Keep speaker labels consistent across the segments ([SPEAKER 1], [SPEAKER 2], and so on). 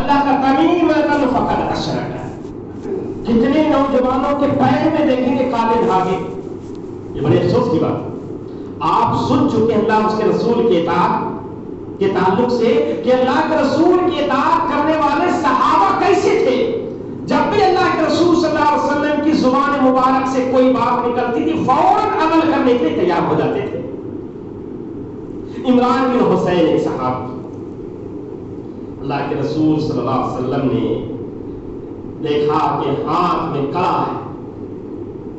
[SPEAKER 1] اللہ کا تمیم رجل فقد اشرک. کتنے نوجوانوں کے پیر میں دیکھیں گے کالے دھاگے. یہ بڑے افسوس کی بات. آپ سن چکے اللہ اس کے رسول کی اطاعت کے تعلق سے کہ اللہ کے رسول کی اطاعت کرنے والے صحابہ کیسے تھے. جب بھی اللہ کے رسول صلی اللہ علیہ وسلم کی زبان مبارک سے کوئی بات نکلتی تھی فوراً عمل کرنے کے لیے تیار ہو جاتے تھے. عمران بن حسین ایک صحابی، اللہ کے رسول صلی اللہ علیہ وسلم نے دیکھا کہ ہاتھ میں کڑا ہے.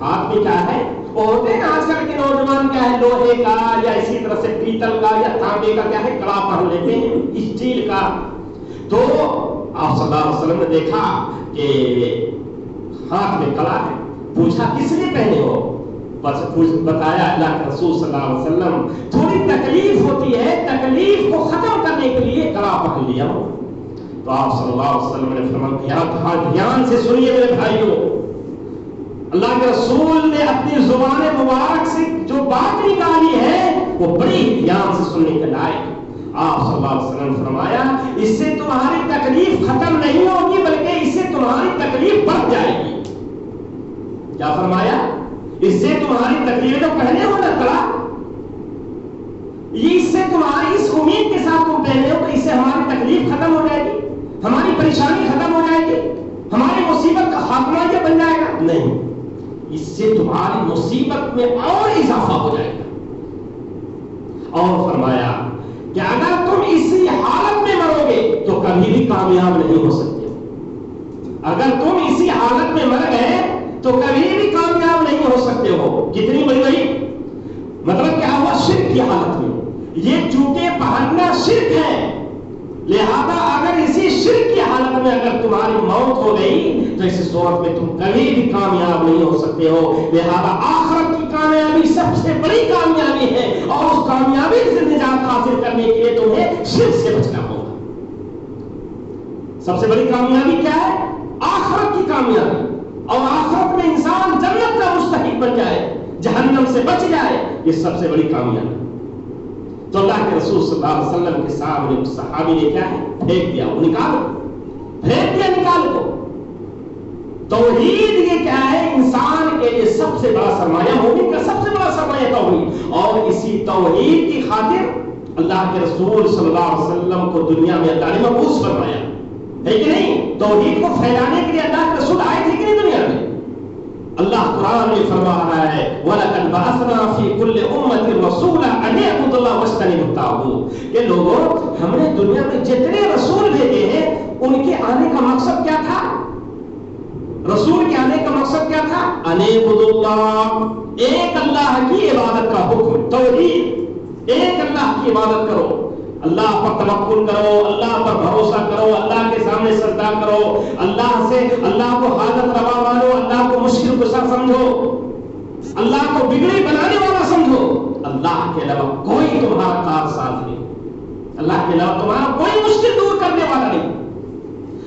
[SPEAKER 1] ہاتھ میں کیا ہے؟ وہ ہوتے ہیں آج کل کے نوجوان کیا ہے لوہے کا یا اسی طرح سے پیتل کا یا تانبے کا کیا ہے کڑا پہن لیتے ہیں اسٹیل کا. تو آپ صلی اللہ علیہ وسلم نے دیکھا کہ ہاتھ میں کڑا ہے. پوچھا کس لیے پہنے ہو؟ بس بتایا اللہ کے رسول صلی اللہ علیہ وسلم تھوڑی تکلیف ہوتی ہے، تکلیف کو ختم کرنے کے لیے کڑا پہن لیا ہوں. تو آپ صلی اللہ علیہ وسلم نے فرمایا دھیان سے سنیے میرے بھائیوں، اللہ کے رسول نے اپنی زبان مبارک سے جو بات نکالی ہے وہ بڑی دھیان سے سننے کے لائق. آپ صلی اللہ علیہ وسلم نے فرمایا اس سے تمہاری تکلیف ختم نہیں ہوگی بلکہ اس سے تمہاری تکلیف بڑھ جائے گی. کیا فرمایا؟ اس سے تمہاری تکلیف جو پہلے ہو نہ کڑا، یہ اس سے تمہاری اس امید کے ساتھ تم پہلے ہو کہ اس سے ہماری تکلیف ختم ہو جائے گی، ہماری پریشانی ختم ہو جائے گی، ہماری مصیبت کا خاتمہ یہ بن جائے گا. نہیں، اس سے تمہاری مصیبت میں اور اضافہ ہو جائے گا. اور فرمایا کہ اگر تم اسی حالت میں مرو گے تو کبھی بھی کامیاب نہیں ہو سکتے. اگر تم اسی حالت میں مر گئے تو کبھی بھی کامیاب نہیں ہو سکتے ہو. کتنی بڑی بڑی مطلب کیا ہوا؟ شرک کی حالت میں. یہ جوتے پہننا شرک ہے، لہذا اگر اسی شرک کی حالت میں اگر تمہاری موت ہو گئی تو اس صورت میں تم کبھی بھی کامیاب نہیں ہو سکتے ہو. لہذا آخرت کی کامیابی سب سے بڑی کامیابی ہے اور اس کامیابی سے نجات حاصل کرنے کے لیے تمہیں شرک سے بچنا ہوگا. سب سے بڑی کامیابی کیا ہے؟ آخرت کی کامیابی. اور آخرت میں انسان جنت کا مستحق بن جائے، جہنم سے بچ جائے، یہ سب سے بڑی کامیابی. تو اللہ کے رسول صلی اللہ علیہ وسلم کے سامنے صحابی نے کیا ہے پھینک دیا، وہ نکالو، پھینک دیا، نکال دو. توحید یہ کیا ہے؟ انسان کے لیے سب سے بڑا سرمایہ، مومن کا سب سے بڑا سرمایہ توحید. اور اسی توحید کی خاطر اللہ کے رسول صلی اللہ علیہ وسلم کو دنیا میں اللہ نے مبعوث فرمایا ہے کہ نہیں؟ توحید کو پھیلانے کے لیے اللہ کے رسول آئے تھے کہ نہیں دنیا میں؟ اللہ قرآن میں فرما رہا ہے وَلَقَدْ بَعَثْنَا فِي كُلِّ أُمَّةٍ رَسُولًا أَنِ اعْبُدُوا اللَّهَ وَاجْتَنِبُوا الطَّاغُوتَ. کہ لوگوں ہم نے دنیا میں جتنے رسول بھیجے ہیں ان کے آنے کا مقصد کیا تھا؟ رسول کے آنے کا مقصد کیا تھا؟ أَنِ اعْبُدُوا اللَّهَ، ایک اللہ کی عبادت کا حکم، توحید. ایک اللہ کی عبادت کرو، اللہ پر توکل کرو، اللہ پر بھروسہ کرو، اللہ کے سامنے سجدہ کرو، اللہ سے اللہ کو حاجت روا مانو، اللہ کو مشکل کشا سمجھو، اللہ کو بگڑی بنانے والا سمجھو. اللہ کے علاوہ کوئی تمہارا کار ساز نہیں، اللہ کے علاوہ تمہارا کوئی مشکل دور کرنے والا نہیں.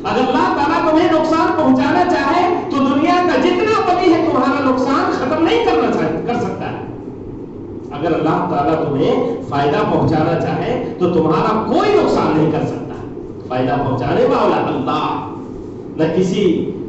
[SPEAKER 1] اگر اللہ تعالیٰ تمہیں نقصان پہنچانا چاہے تو دنیا کا جتنا ولی ہے تمہارا نقصان ختم نہیں کر سکتا ہے. اگر اللہ تعالیٰ تمہیں فائدہ پہنچانا چاہے تو تمہارا کوئی نقصان نہیں کر سکتا. فائدہ پہنچانے والا اللہ. نہ کسی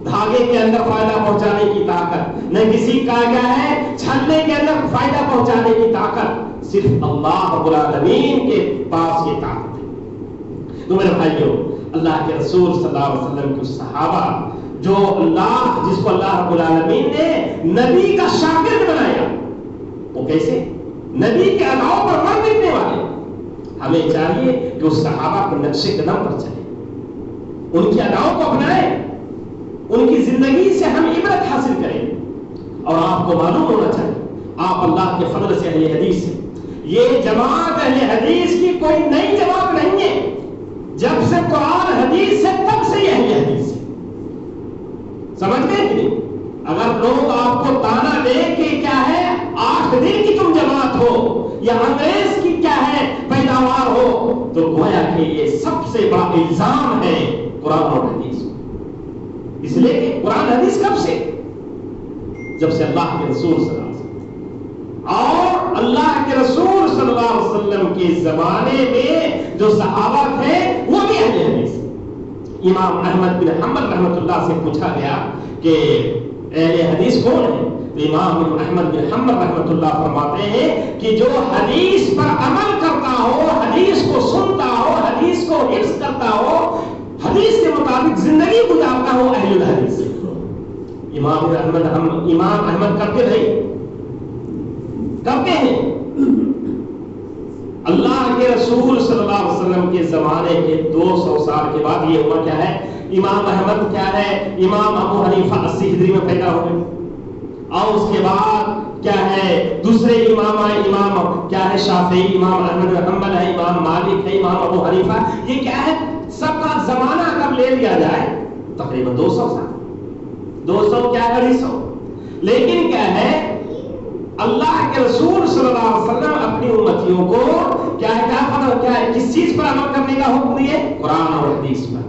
[SPEAKER 1] دھاگے کے اندر فائدہ پہنچانے کی طاقت، نہ کسی کا کیا ہے چھلنے کے اندر فائدہ پہنچانے کی طاقت، صرف اللہ رب العالمین کے پاس یہ طاقت ہے. تو میرے بھائیوں، اللہ کے رسول صلی اللہ علیہ وسلم کے صحابہ جو اللہ جس کو اللہ رب العالمین نے نبی کا شاگرد بنایا، وہ کیسے؟ نبی کے اداؤں پر مر مٹنے والے. ہمیں چاہیے کہ اس صحابہ کے نقش قدم پر چلیں، ان کی اداؤں کو اپنائیں، ان کی زندگی سے ہم عبرت حاصل کریں. اور آپ کو معلوم ہونا چاہیے آپ اللہ کے فضل سے اہل حدیث ہیں. یہ جماعت اہل حدیث کی کوئی نئی جماعت نہیں ہے. جب سے قرآن حدیث ہے تب سے یہ اہل حدیث ہے. سمجھ گئے کہ نہیں؟ اگر لوگ آپ کو تانا دے کہ کیا ہے 8 دن کی تم جماعت ہو یا انگریز کی کیا ہے پیداوار ہو، تو گویا کہ یہ سب سے بڑا الزام ہے قرآن اور حدیث. اس لیے کہ قرآن حدیث کب سے؟ جب سے اللہ کے رسول صلی اللہ علیہ وسلم اور اللہ کے رسول صلی اللہ علیہ وسلم کے زمانے میں جو صحابہ تھے وہ بھی اہل حدیث. امام احمد بن حنبل رحمۃ اللہ سے پوچھا گیا کہ اہل حدیث کون ہے؟ تو امام احمد بن حنبل رحمۃ اللہ فرماتے ہیں کہ جو حدیث پر عمل کرتا ہو، حدیث کو سنتا ہو، حدیث کو حفظ کرتا ہو، حدیث کے مطابق زندگی گزارتا ہو، اہل الحدیث۔ امام احمد کرتے ہیں۔ اللہ کے رسول صلی اللہ علیہ وسلم کے زمانے کے 200 سال کے بعد یہ ہوا کیا ہے؟ امام احمد کیا ہے؟ امام ابو حنیفہ 80 ہجری میں پیدا ہوئے، اور اس کے بعد کیا ہے دوسرے امام آئے، امام کیا ہے شافعی، امام احمد بن حنبل ہے، امام مالک ہے، امام ابو حنیفہ۔ یہ کیا ہے سب کا زمانہ کب لے لیا جائے؟ تقریباً 200 سال، 200 کیا 250۔ لیکن کیا ہے اللہ کے رسول صلی اللہ علیہ وسلم اپنی امتیوں کو کیا ہے کس چیز پر عمل کرنے کا حکم دیے؟ قرآن اور حدیث پر۔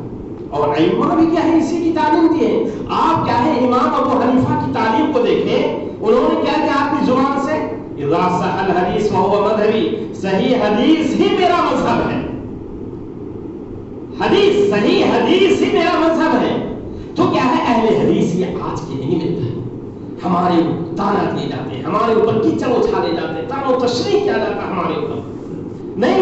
[SPEAKER 1] اور ائمہ بھی کیا ہے اسی کی تعلیم دیے۔ آپ کیا ہے امام ابو حنیفہ کی تعلیم کو دیکھیں، انہوں نے کیا کہا اپنی زبان سے؟ اذا صح الحدیث فهو مذهبی، صحیح حدیث ہی میرا مذہب ہے، صحیح حدیث ہی میرا مذہب ہے۔ تو کیا ہے اہل حدیث یہ آج کے نہیں ملتا ہے، ہمارے تانا دیے جاتے ہیں، ہمارے اوپر کیچڑ اچھالے جاتے ہیں، تان و تشریح کیا جاتا ہے ہمارے اوپر، نہیں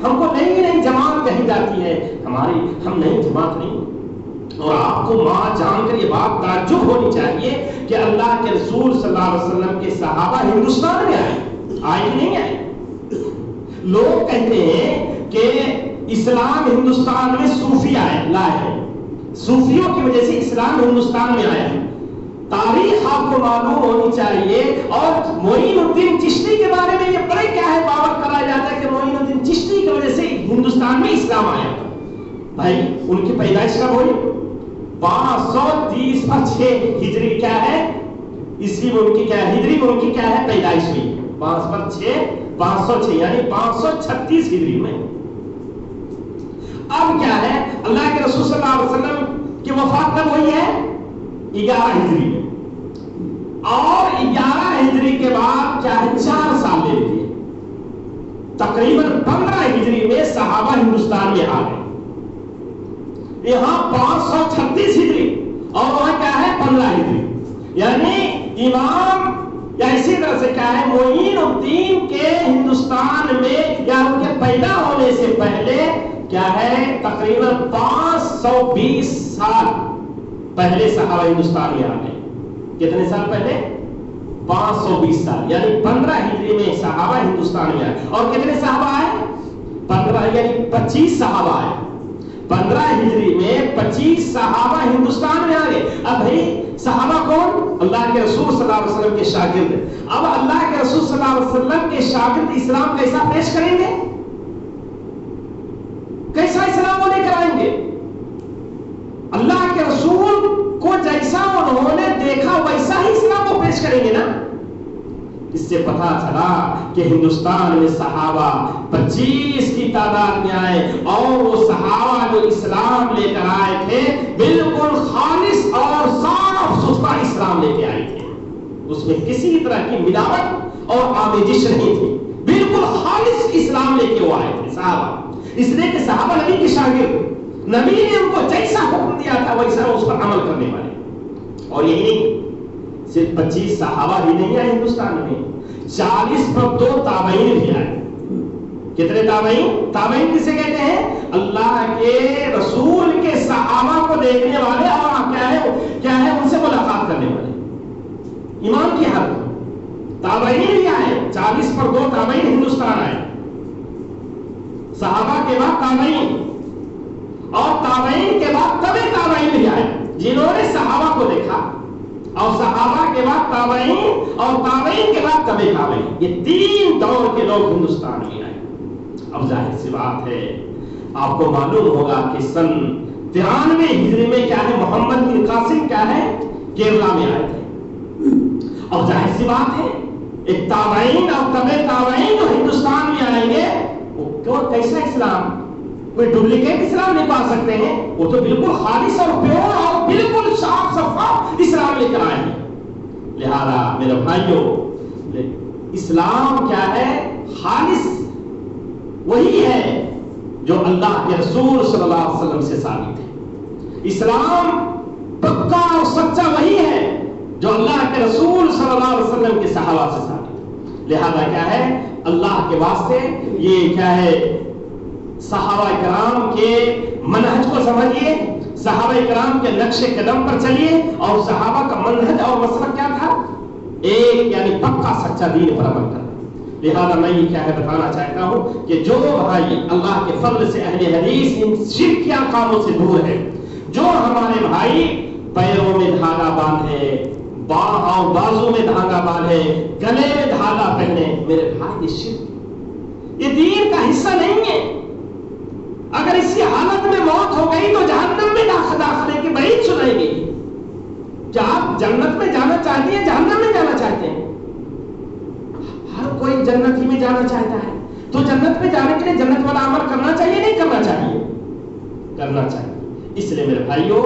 [SPEAKER 1] ہم کو نئی جماعت کہی جاتی ہے، ہم نئی جماعت نہیں۔ اور آپ کو ماں جان کر یہ بات تعجب ہونی چاہیے کہ اللہ کے رسول صلی اللہ علیہ وسلم کے صحابہ ہندوستان میں آئے کہ نہیں آئے؟ لوگ کہتے ہیں کہ اسلام ہندوستان میں صوفی لائے ہیں، صوفیوں کی وجہ سے اسلام ہندوستان میں آیا ہے۔ تاریخ آپ کو معلوم ہونی چاہیے۔ اور معین الدین چشتی کے بارے میں یہ بڑے کیا ہے باور کرایا جاتا ہے کہ معین الدین چشتی کی وجہ سے ہندوستان میں اسلام آیا تھا۔ بھائی ان کی پیدائش کب ہوئی؟ 530/6 ہجری کیا ہے عیسوی میں ان کی کیا ہے ہجری میں ان کی کیا ہے پیدائش ہوئی 506 یعنی 536 ہجری میں۔ اب کیا ہے اللہ کے رسول صلی اللہ علیہ وسلم کی وفات کب ہوئی ہے؟ 11 ہجری میں، اور 11 ہجری کے بعد کیا ہے 4 سال لے لیے، تقریباً 15 ہجری میں صحابہ ہندوستان میں آ گئے۔ یہاں 536 ہجری اور وہاں کیا ہے 15 ہجری، یعنی امام یا اسی طرح سے کیا ہے معین الدین کے ہندوستان میں یا ان کے پیدا ہونے سے پہلے کیا ہے تقریباً 520 سال پہلے صحابہ ہندوستان میں آ گئے۔ کتنے سال پہلے؟ 520 سال، یعنی 15 ہجری میں صحابہ ہندوستان میں آئے۔ اور کتنے صحابہ آئے؟ 15 یعنی 25 صحابہ آئے۔ 15 ہجری میں 25 صحابہ ہندوستان میں آ گئے۔ اب بھائی صحابہ کون؟ اللہ کے رسول صلی اللہ علیہ وسلم کے شاگرد۔ اب اللہ کے رسول صلی اللہ علیہ وسلم کے شاگرد اسلام کیسا پیش کریں گے؟ کیسا اسلام وہ لے کر آئیں گے؟ اللہ کے رسول کو جیسا انہوں نے دیکھا ویسا ہی اسلام وہ پیش کریں گے نا۔ اس سے پتہ چلا کہ ہندوستان میں صحابہ 25 کی تعداد میں آئے، اور وہ صحابہ جو اسلام لے کر آئے تھے بالکل خالص اور صاف ستھرا اسلام لے کے آئے تھے، اس میں کسی طرح کی ملاوٹ اور آمیزش نہیں تھی، بالکل خالص اسلام لے کے وہ آئے تھے صحابہ۔ اس لیے کہ صحابہ نبی کے شاگرد، نبی نے ان کو جیسا حکم دیا تھا ویسا اس پر عمل کرنے والے۔ اور یہی نہیں، صرف 25 صحابہ ہی نہیں آئے ہندوستان میں، 40 پر 2 تابعین بھی آئے۔ کتنے تابعین؟ تابعین کسے کہتے ہیں؟ اللہ کے رسول کے صحابہ کو دیکھنے والے اور کیا ہے ان سے ملاقات کرنے والے، ایمان کی حد۔ تابعین بھی آئے، 40 پر 2 تابعین ہندوستان آئے، صحابہ کے بعد تابعین، اور تابعین کے بعد تبع تابعین بھی آئے جنہوں نے صحابہ کو دیکھا، اور صحابہ کے بعد تابعین، اور تابعین کے بعد تبع تابعین، یہ 3 دور کے لوگ ہندوستان میں آئے۔ اب ظاہر سی بات ہے آپ کو معلوم ہوگا کہ سن 93 ہجری میں کیا ہے محمد بن قاسم کیا ہے کیرلا میں آئے تھے۔ اور ظاہر سی بات ہے ایک تابعین اور تبع تابعین جو ہندوستان میں آئیں گے وہ کیسا اسلام؟ کوئی ڈپلیکیٹ اسلام نہیں پا سکتے ہیں، وہ تو بالکل خالص اور پیور اور بالکل صاف صفا اسلام لے کر آئے ہیں۔ لہذا میرے بھائیوں اسلام کیا ہے؟ خالص وہی ہے جو اللہ کے رسول صلی اللہ علیہ وسلم سے ثابت ہے۔ اسلام پکا اور سچا وہی ہے جو اللہ کے رسول صلی اللہ علیہ وسلم کے صحابہ سے ثابت ہے۔ لہذا کیا ہے، اللہ کے واسطے یہ کیا ہے، صحابہ کرام کے منہج کو سمجھیے، صحابہ کرام کے نقش قدم پر چلیے، اور صحابہ کا منہج اور مسلک کیا تھا، ایک یعنی پکا سچا دین پر عمل کرنا۔ لہذا میں یہ کیا ہے بتانا چاہتا ہوں کہ جو بھائی اللہ کے فضل سے اہل حدیث ان شرکیہ کاموں سے دور ہے، جو ہمارے بھائی پیروں میں دھاگا باندھے، اور بازو میں دھاگا باندھے، گلے میں دھاگا پہنے، میرے بھائی یہ شرک، یہ دین کا حصہ نہیں ہے۔ اگر اسی حالت میں موت ہو گئی تو جہنم میں داخلے کی بعید سنائی گئی۔ کیا آپ جنت میں جانا چاہتے ہیں، جہنم میں جانا چاہتے ہیں؟ ہر کوئی جنت ہی میں جانا چاہتا ہے، تو جنت میں جانے کے لیے جنت والا عمل کرنا چاہیے نہیں کرنا چاہیے؟ کرنا چاہیے۔ اس لیے میرے بھائیوں،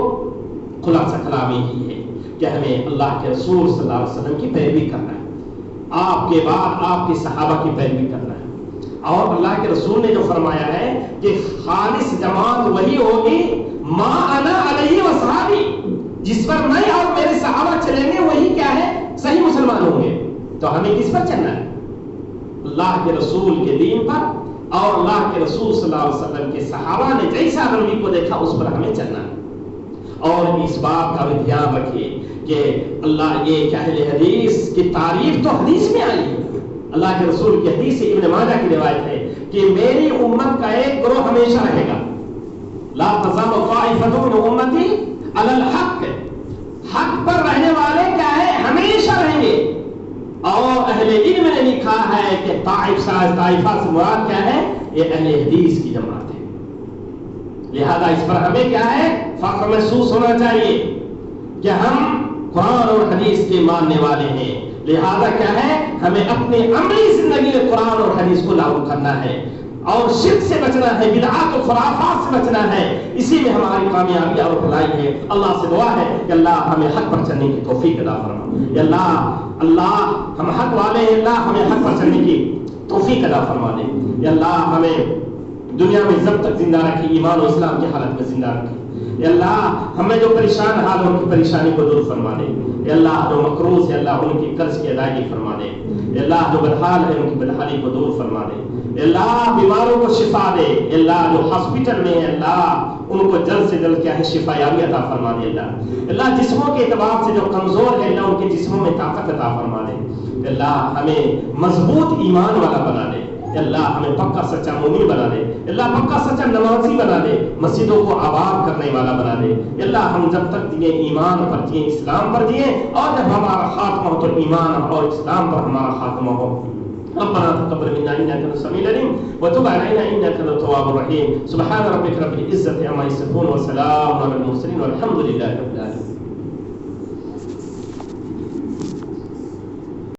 [SPEAKER 1] خلاصہ کلام یہی ہے کہ ہمیں اللہ کے رسول صلی اللہ علیہ وسلم کی پیروی کرنا ہے، آپ کے بعد آپ کے صحابہ کی پیروی کرنا ہے۔ اور اللہ کے رسول نے جو فرمایا ہے کہ خالص جماعت وہی ہوگی ما انا علیہ وصحابی، جس پر میں اور میرے صحابہ چلیں گے وہی کیا ہے، صحیح مسلمان ہوں گے۔ تو ہمیں کس پر چلنا ہے؟ اللہ کے رسول کے دین پر، اور اللہ کے رسول صلی اللہ علیہ وسلم کے صحابہ نے جیسا نبی کو دیکھا اس پر ہمیں چلنا ہے۔ اور اس بات کا بھی دھیان رکھیے کہ اللہ یہ کہ اہل حدیث کی تعریف تو حدیث میں آئی ہے۔ اللہ کے رسول کی حدیث سے ابن ماجہ کی روایت ہے کہ میری امت کا ایک گروہ ہمیشہ رہے گا، لا تزال طائفۃ من امتی علی الحق، حق پر رہنے والے کیا ہے، ہمیشہ رہیں گے۔ اور اہل علم نے لکھا ہے کہ طائفہ سے مراد کیا ہے، یہ اہل حدیث کی جماعت ہے۔ لہذا اس پر ہمیں کیا ہے، فخر محسوس ہونا چاہیے کہ ہم قرآن اور حدیث کے ماننے والے ہیں۔ لہذا کیا ہے، ہمیں اپنی عملی زندگی میں قرآن اور حدیث کو لاگو کرنا ہے، اور شرک سے بچنا ہے، بدعات و خرافات سے بچنا ہے۔ اسی میں ہماری کامیابی اور بھلائی ہے۔ اللہ سے دعا ہے کہ اللہ ہمیں حق پر چلنے کی توفیق عطا فرما۔ یا اللہ ہم حق والے ہیں، اللہ ہمیں حق پر چلنے کی توفیق عطا فرما دے۔ یا اللہ ہمیں دنیا میں جب تک زندہ رکھے، ایمان و اسلام کی حالت میں زندہ رکھے۔ یا اللہ ہمیں جو پریشان حال ان کی پریشانی کو دور فرما دے۔ یا اللہ جو مقروض ہے، اللہ ان کی قرض کی ادائیگی فرما دے۔ یا اللہ جو بدحال ہے ان کی بدحالی کو دور فرما دے۔ یا اللہ بیماروں کو شفا دے۔ یا اللہ جو ہاسپٹل میں ہے، اللہ ان کو جلد سے جلد کیا ہے شفا یابی عطا فرما دے۔ اللہ جسموں کے اعتبار سے جو کمزور ہے، اللہ ان کے جسموں میں طاقت عطا فرما دے۔ اللہ ہمیں مضبوط ایمان والا بنا دے۔ اللہ ہمیں پکا سچا مومن بنا دے۔ اللہ پکا سچا نمازی بنا دے، مسجدوں کو آباد کرنے والا بنا دے۔ اللہ ہم جب تک جیے ایمان پر جیے، اسلام پر جیے، اور جب ہمارا خاتمہ ہو تو ایمان اور اسلام پر ہمارا خاتمہ ہو۔ ربنا تقبل منا انك انت السميع العليم وتب علينا انك انت التواب الرحيم. سبحان ربك رب العزة عما يصفون وسلام على المرسلين والحمد لله رب العالمين.